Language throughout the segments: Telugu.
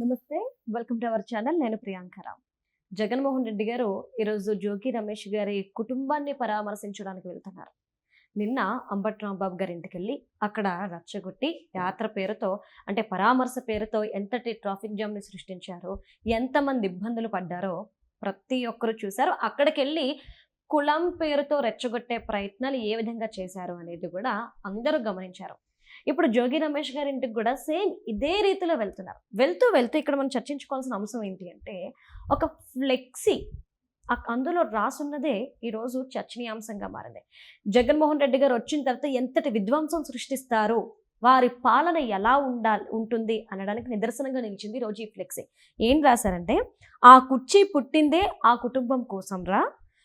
నమస్తే. Welcome to our channel. నేను ప్రియాంకరావు. జగన్మోహన్ రెడ్డి గారు ఈరోజు జోగి రమేష్ గారి కుటుంబాన్ని పరామర్శించడానికి వెళ్తున్నారు. నిన్న అంబటి రాంబాబు గారి ఇంటికెళ్ళి అక్కడ రచ్చగొట్టి యాత్ర పేరుతో అంటే పరామర్శ పేరుతో ఎంతటి ట్రాఫిక్ జామ్ని సృష్టించారో, ఎంతమంది ఇబ్బందులు పడ్డారో ప్రతి ఒక్కరు చూశారు. అక్కడికెళ్ళి కులం పేరుతో రెచ్చగొట్టే ప్రయత్నాలు ఏ విధంగా చేశారు అనేది కూడా అందరూ గమనించారు. ఇప్పుడు జోగి రమేష్ గారి ఇంటికి కూడా సేమ్ ఇదే రీతిలో వెళ్తున్నారు. వెళ్తూ ఇక్కడ మనం చర్చించుకోవాల్సిన అంశం ఏంటి అంటే, ఒక ఫ్లెక్సీ అందులో రాసున్నదే ఈరోజు చర్చనీయాంశంగా మారింది. జగన్మోహన్ రెడ్డి గారు వచ్చిన తర్వాత ఎంతటి విధ్వంసం సృష్టిస్తారు, వారి పాలన ఎలా ఉంటుంది అనడానికి నిదర్శనంగా నిలిచింది ఈరోజు ఈ ఫ్లెక్సీ. ఏం రాశారంటే, ఆ కుర్చీ పుట్టిందే ఆ కుటుంబం కోసం రా,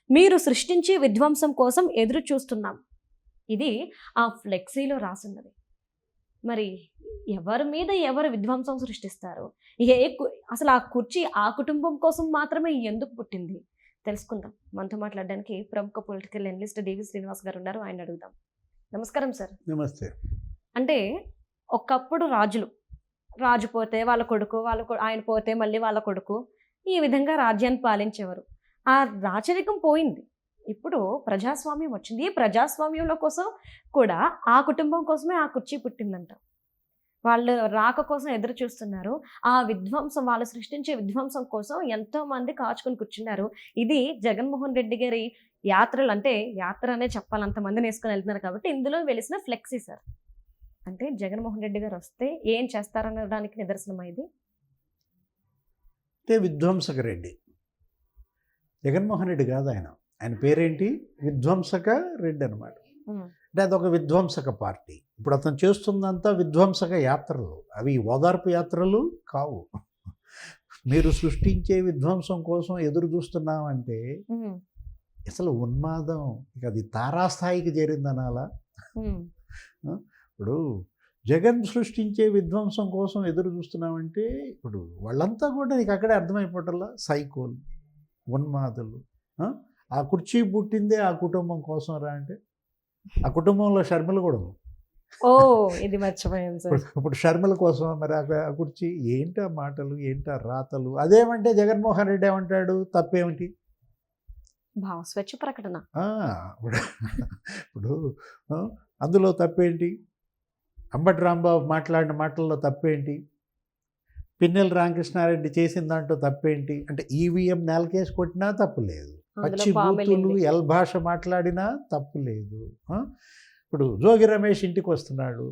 మీరు సృష్టించే విధ్వంసం కోసం ఎదురు చూస్తున్నాం. ఇది ఆ ఫ్లెక్సీలో రాసున్నది. మరి ఎవరి మీద ఎవరు విధ్వంసం సృష్టిస్తారు? అసలు ఆ కుర్చీ ఆ కుటుంబం కోసం మాత్రమే ఎందుకు పుట్టింది తెలుసుకుందాం. మనతో మాట్లాడడానికి ప్రముఖ పొలిటికల్ అనలిస్ట్ డివి శ్రీనివాస్ గారు ఉన్నారు. ఆయన అడుగుదాం. నమస్కారం సార్. నమస్తే. అంటే ఒకప్పుడు రాజు పోతే వాళ్ళ కొడుకు, ఆయన పోతే మళ్ళీ వాళ్ళ కొడుకు, ఈ విధంగా రాజ్యాన్ని పాలించేవారు. ఆ రాచరికం పోయింది. ఇప్పుడు ప్రజాస్వామ్యం వచ్చింది. ఈ ప్రజాస్వామ్యంలో కోసం కూడా ఆ కుటుంబం కోసమే ఆ కుర్చీ పుట్టిందంట. వాళ్ళు రాక కోసం ఎదురు చూస్తున్నారు. ఆ విధ్వంసం, వాళ్ళు సృష్టించే విధ్వంసం కోసం ఎంతో మంది కాచుకొని కూర్చున్నారు. ఇది జగన్మోహన్ రెడ్డి గారి యాత్రలు, అంటే యాత్ర అనే చెప్పాలి, అంతమందిని వేసుకొని వెళ్తున్నారు కాబట్టి ఇందులో వెలిసిన ఫ్లెక్సీ సార్. అంటే జగన్మోహన్ రెడ్డి గారు వస్తే ఏం చేస్తారనడానికి నిదర్శనం ఇది. అంటే విధ్వంసక రెడ్డి జగన్మోహన్ రెడ్డి కాదు, ఆయన పేరేంటి, విధ్వంసక రెడ్డి అనమాట. అంటే అదొక విధ్వంసక పార్టీ. ఇప్పుడు అతను చేస్తుందంతా విధ్వంసక యాత్రలు, అవి ఓదార్పు యాత్రలు కావు. మీరు సృష్టించే విధ్వంసం కోసం ఎదురు చూస్తున్నామంటే అసలు ఉన్మాదం, ఇక అది తారాస్థాయికి చేరిందనాలా. ఇప్పుడు జగన్ సృష్టించే విధ్వంసం కోసం ఎదురు చూస్తున్నామంటే ఇప్పుడు వాళ్ళంతా కూడా నీకు అక్కడే అర్థమైపోవటంలా సైకోలు, ఉన్మాదులు. ఆ కుర్చీ పుట్టిందే ఆ కుటుంబం కోసం రా అంటే ఆ కుటుంబంలో షర్మిల కూడా ఉంది. ఇది మర్చిపోయాను సార్. ఇప్పుడు షర్మిల కోసం మరి ఆ కుర్చీ ఏంటి, ఆ మాటలు ఏంటి, ఆ రాతలు. అదేమంటే జగన్మోహన్ రెడ్డి ఏమంటాడు, తప్పేమిటి, భావస్వేచ్ఛ ప్రకటన. ఇప్పుడు అందులో తప్పేంటి, అంబటి రాంబాబు మాట్లాడిన మాటల్లో తప్పేంటి, పిన్నెల రామకృష్ణారెడ్డి చేసిన దాంట్లో తప్పేంటి. అంటే ఈవీఎం నేలకేసి కొట్టినా తప్పు లేదు, పచ్చి బూతులు ఎల్ భాష మాట్లాడినా తప్పు లేదు. ఇప్పుడు జోగి రమేష్ ఇంటికి వస్తున్నాడు,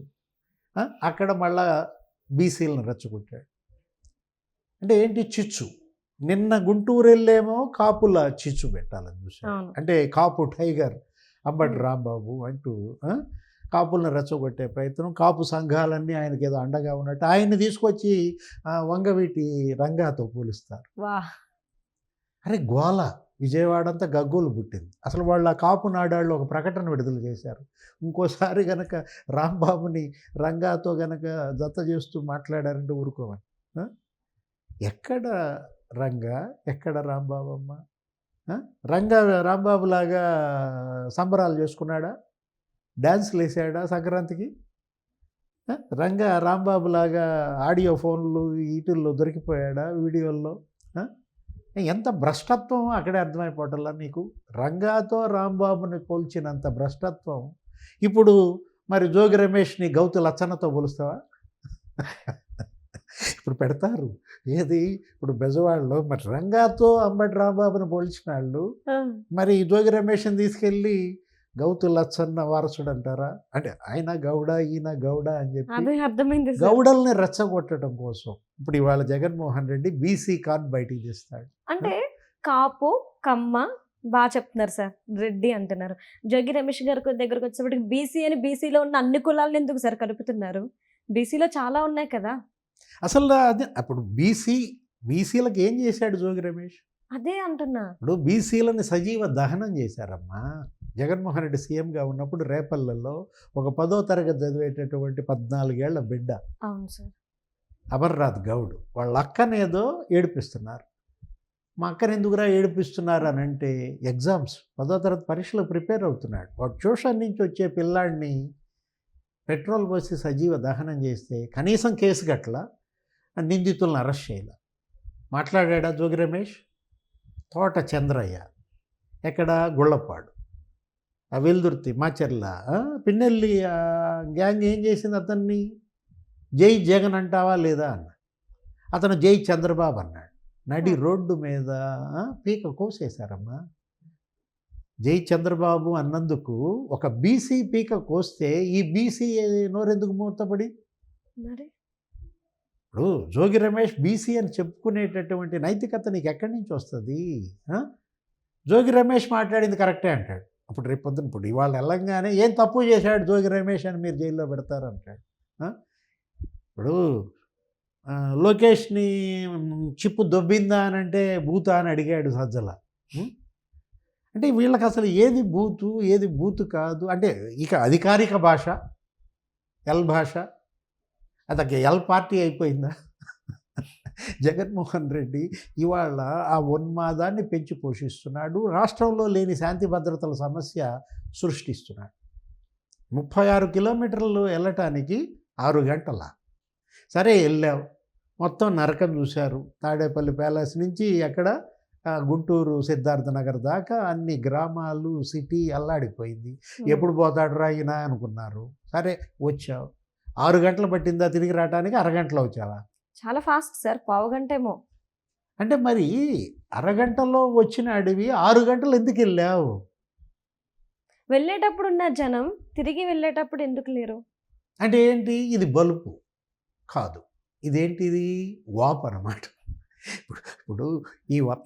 అక్కడ మళ్ళా బీసీలను రెచ్చగొట్టాడు. అంటే ఏంటి, చిచ్చు. నిన్న గుంటూరు వెళ్ళేమో కాపుల చిచ్చు పెట్టాలని చూశాడు. అంటే కాపు టైగర్ అంబటి రాంబాబు అంటూ కాపులను రెచ్చగొట్టే ప్రయత్నం, కాపు సంఘాలన్నీ ఆయనకి ఏదో అండగా ఉన్నట్టు ఆయన్ని తీసుకొచ్చి వంగవీటి రంగాతో పోలుస్తారు. అరే గోల, విజయవాడ అంతా గగ్గోలు పుట్టింది. అసలు వాళ్ళు ఆ కాపు నాడాళ్ళు ఒక ప్రకటన విడుదల చేశారు, ఇంకోసారి గనక రాంబాబుని రంగాతో గనక జత చేస్తూ మాట్లాడారంటే ఊరుకోవాలి. ఎక్కడ రంగా, ఎక్కడ రాంబాబమ్మ? రంగా రాంబాబులాగా సంబరాలు చేసుకున్నాడా, డ్యాన్సులు వేసాడా సంక్రాంతికి? రంగా రాంబాబులాగా ఆడియో ఫోన్లు వీటిల్లో దొరికిపోయాడా, వీడియోల్లో? ఎంత భ్రష్టత్వం అక్కడే అర్థమైపోవటంలా నీకు. రంగాతో రాంబాబుని పోల్చినంత భ్రష్టత్వం ఇప్పుడు మరి జోగి రమేష్ని గౌతు లచ్చన్నతో పోలుస్తావా? ఇప్పుడు పెడతారు ఏది, ఇప్పుడు బెజవాడలో మరి రంగాతో అంబటి రాంబాబుని పోల్చిన వాళ్ళు మరి జోగి రమేష్ని తీసుకెళ్ళి గౌతు లచ్చన్న వారసుడు అంటారా? అంటే ఆయన గౌడ, ఈయన గౌడ అని చెప్పి గౌడల్ని రెచ్చగొట్టడం కోసం ఇప్పుడు ఇవాళ జగన్మోహన్ రెడ్డి బీసీ కార్డ్ బయటికి తీస్తాడు. అంటే కాపు, కమ్మ బాగా చెప్తున్నారు సార్, రెడ్డి అంటున్నారు. జోగి రమేష్ గారి దగ్గరకు వచ్చేప్పటికి బీసీ అని, బీసీలో ఉన్న అన్ని కులాలను ఎందుకు సార్ కలుపుతున్నారు? బీసీలో చాలా ఉన్నాయి కదా. అసలు అదే అప్పుడు బీసీలకు ఏం చేశాడు జోగి రమేష్? అదే అంటున్నా. ఇప్పుడు బీసీలని సజీవ దహనం చేశారమ్మా. జగన్మోహన్ రెడ్డి సీఎంగా ఉన్నప్పుడు రేపల్లెలో ఒక 10వ తరగతి చదివేటటువంటి 14 ఏళ్ల బిడ్డ, అవును సార్, అమర్నాథ్ గౌడ్, వాళ్ళ అక్కనేదో ఏడిపిస్తున్నారు. మా అక్కని ఎందుకురా ఏడిపిస్తున్నారు అని అంటే, ఎగ్జామ్స్ 10వ తరగతి పరీక్షలు ప్రిపేర్ అవుతున్నాడు. వాడు ట్యూషన్ నుంచి వచ్చే పిల్లాడిని పెట్రోల్ పోసి సజీవ దహనం చేస్తే కనీసం కేసు గట్ల నిందితులను అరెస్ట్ చేయాల. మాట్లాడా జోగి రమేష్? తోట చంద్రయ్య, ఎక్కడ గుళ్ళపాడు, ఆ వెల్దుర్తి మాచర్ల, పిన్నెల్లి గ్యాంగ్ ఏం చేసింది? అతన్ని జై జగన్ అంటావా లేదా అన్న. అతను జై చంద్రబాబు అన్నాడు. నడి రోడ్డు మీద పీక కోసేశారమ్మా. జై చంద్రబాబు అన్నందుకు ఒక బీసీ పీక కోస్తే ఈ బీసీ నోరెందుకు మూతపడి? మరి ఇప్పుడు జోగి రమేష్ బీసీ అని చెప్పుకునేటటువంటి నైతికత నీకు ఎక్కడి నుంచి వస్తుంది? జోగి రమేష్ మాట్లాడింది కరెక్టే అంటాడు. అప్పుడు రేపు పొద్దున ఇప్పుడు ఇవాళ వెళ్ళంగానే ఏం తప్పు చేశాడు జోగి రమేష్ అని మీరు జైల్లో పెడతారు అంటాడు. ఇప్పుడు లోకేష్ని చిప్పు దొబ్బిందా అని అంటే బూతా అని అడిగాడు సజ్జల. అంటే వీళ్ళకి అసలు ఏది బూతు ఏది బూతు కాదు అంటే ఇక అధికారిక భాష ఎల్ భాష, అది ఎల్ పార్టీ అయిపోయిందా? జగన్మోహన్ రెడ్డి ఇవాళ ఆ ఉన్మాదాన్ని పెంచి పోషిస్తున్నాడు. రాష్ట్రంలో లేని శాంతి భద్రతల సమస్య సృష్టిస్తున్నాడు. 36 కిలోమీటర్లు వెళ్ళటానికి 6 గంటల. సరే వెళ్ళావు, మొత్తం నరకం చూశారు. తాడేపల్లి ప్యాలెస్ నుంచి ఎక్కడ గుంటూరు సిద్ధార్థ నగర్ దాకా అన్ని గ్రామాలు సిటీ అల్లాడిపోయింది. ఎప్పుడు పోతాడు రాయిన అనుకున్నారు. సరే వచ్చావు, 6 గంటలు పట్టిందా తిరిగి రావడానికి? అరగంటలో వచ్చావా? చాలా ఫాస్ట్ సార్, పావు గంట ఏమో. అంటే మరి అరగంటలో వచ్చిన అడవి 6 గంటలు ఎందుకు వెళ్ళావు? వెళ్ళేటప్పుడు ఉన్న జనం తిరిగి వెళ్ళేటప్పుడు ఎందుకు లేరు? అంటే ఏంటి? ఇది బలుపు కాదు, ఇదేంటిది? వాపు అన్నమాట. ఇప్పుడు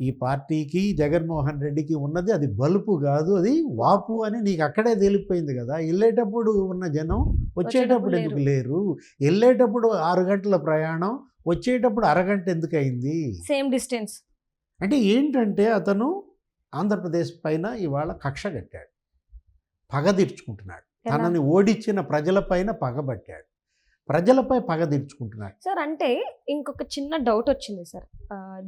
ఈ పార్టీకి జగన్మోహన్ రెడ్డికి ఉన్నది అది బలుపు కాదు, అది వాపు అని నీకు అక్కడే తేలిపోయింది కదా. వెళ్ళేటప్పుడు ఉన్న జనం వచ్చేటప్పుడు ఎందుకు లేరు? వెళ్ళేటప్పుడు 6 గంటల ప్రయాణం, వచ్చేటప్పుడు అరగంట ఎందుకు అయింది? Same distance. అంటే ఏంటంటే అతను ఆంధ్రప్రదేశ్ పైన ఇవాళ కక్ష కట్టాడు, పగ తీర్చుకుంటున్నాడు. తనని ఓడించిన ప్రజలపైన పగబట్టాడు, ప్రజలపై పగ తీర్చుకుంటున్నాడు. సార్ అంటే ఇంకొక చిన్న డౌట్ వచ్చింది సార్.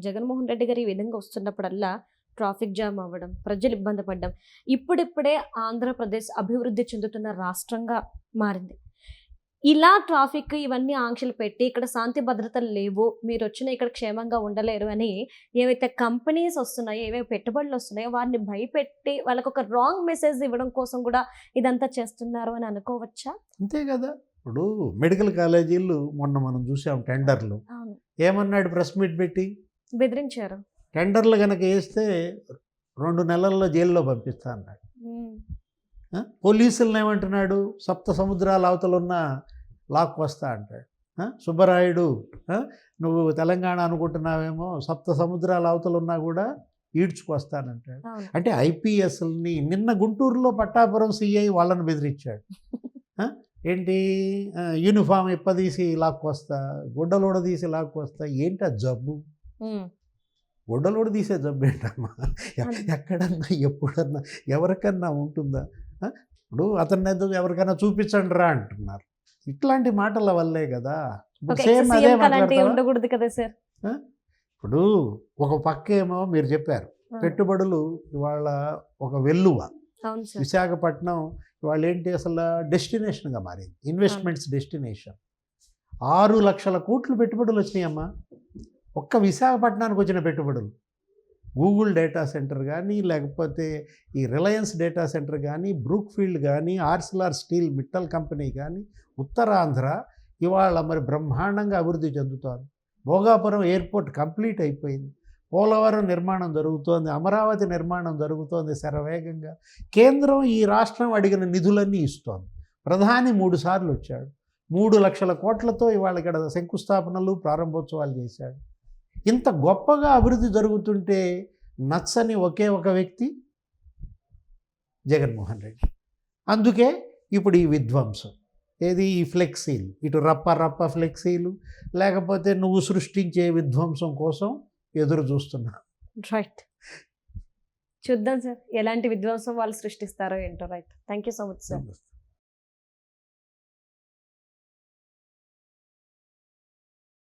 జగన్మోహన్ రెడ్డి గారు ఈ విధంగా వస్తున్నప్పుడల్లా ట్రాఫిక్ జామ్ అవ్వడం, ప్రజలు ఇబ్బంది పడ్డం, ఇప్పుడిప్పుడే ఆంధ్రప్రదేశ్ అభివృద్ధి చెందుతున్న రాష్ట్రంగా మారింది. ఇలా ట్రాఫిక్ ఇవన్నీ ఆంక్షలు పెట్టి ఇక్కడ శాంతి భద్రతలు లేవు, మీరు వచ్చిన ఇక్కడ క్షేమంగా ఉండలేరు అని ఏవైతే కంపెనీస్ వస్తున్నాయో, ఏవైతే పెట్టుబడులు వస్తున్నాయో వారిని భయపెట్టి వాళ్ళకు ఒక రాంగ్ మెసేజ్ ఇవ్వడం కోసం కూడా ఇదంతా చేస్తున్నారు అని అనుకోవచ్చా? అంతే కదా. ఇప్పుడు మెడికల్ కాలేజీలు మొన్న మనం చూసాం టెండర్లు. ఏమన్నాడు ప్రెస్ మీట్ పెట్టి? బెదిరించారు. టెండర్లు కనుక వేస్తే 2 నెలల్లో జైల్లో పంపిస్తా అన్నాడు. పోలీసులను ఏమంటున్నాడు? సప్త సముద్రాల అవతలున్న లాక్కు వస్తా అంటాడు. సుబ్బరాయుడు, నువ్వు తెలంగాణ అనుకుంటున్నావేమో, సప్త సముద్రాల అవతలున్నా కూడా ఈడ్చుకొస్తానంటాడు. అంటే ఐపీఎస్ని నిన్న గుంటూరులో పట్టాపురం సిఐ వాళ్ళని బెదిరించాడు. ఏంటి? యూనిఫామ్ ఇప్పదీసి లాక్కొస్తా, గుడ్డలోడ తీసి లాక్కొస్తా. ఏంటి ఆ జబ్బు? గుడ్డలోడ తీసే జబ్బు ఏంటమ్మా? ఎక్కడన్నా ఎప్పుడన్నా ఎవరికన్నా ఉంటుందా? ఇప్పుడు అతన్ని ఎవరికైనా చూపించండి రా అంటున్నారు. ఇట్లాంటి మాటల వల్లే కదా. సేమ్ అదే ఉండకూడదు కదా సార్. ఇప్పుడు ఒక పక్కేమో మీరు చెప్పారు పెట్టుబడులు ఇవాళ ఒక వెల్లువ. విశాఖపట్నం ఇవాళ ఏంటి అసలు డెస్టినేషన్గా మారింది, ఇన్వెస్ట్మెంట్స్ డెస్టినేషన్. 6 లక్షల కోట్లు పెట్టుబడులు వచ్చినాయమ్మా ఒక్క విశాఖపట్నానికి వచ్చిన పెట్టుబడులు. గూగుల్ డేటా సెంటర్ కానీ, లేకపోతే ఈ రిలయన్స్ డేటా సెంటర్ కానీ, బ్రూక్ఫీల్డ్ కానీ, ఆర్సిలార్ స్టీల్ మిట్టల్ కంపెనీ కానీ, ఉత్తరాంధ్ర ఇవాళ మరి బ్రహ్మాండంగా అభివృద్ధి చెందుతోంది. భోగాపురం ఎయిర్పోర్ట్ కంప్లీట్ అయిపోయింది, పోలవరం నిర్మాణం జరుగుతోంది, అమరావతి నిర్మాణం జరుగుతోంది శరవేగంగా. కేంద్రం ఈ రాష్ట్రం అడిగిన నిధులన్నీ ఇస్తోంది. ప్రధాని 3 సార్లు వచ్చాడు, 3 లక్షల కోట్లతో ఇవాళ ఇక్కడ శంకుస్థాపనలు ప్రారంభోత్సవాలు చేశాడు. ఇంత గొప్పగా అభివృద్ధి జరుగుతుంటే నచ్చని ఒకే ఒక వ్యక్తి జగన్మోహన్ రెడ్డి. అందుకే ఇప్పుడు ఈ విధ్వంసం. ఏది? ఈ ఫ్లెక్సీలు, ఇటు రప్ప ఫ్లెక్సీలు, లేకపోతే నువ్వు సృష్టించే విధ్వంసం కోసం ఎదురు చూస్తున్నా. రైట్, చూద్దాం సార్ ఎలాంటి విధ్వంసం వాళ్ళు సృష్టిస్తారో ఏంటో. Right, thank you so much sir.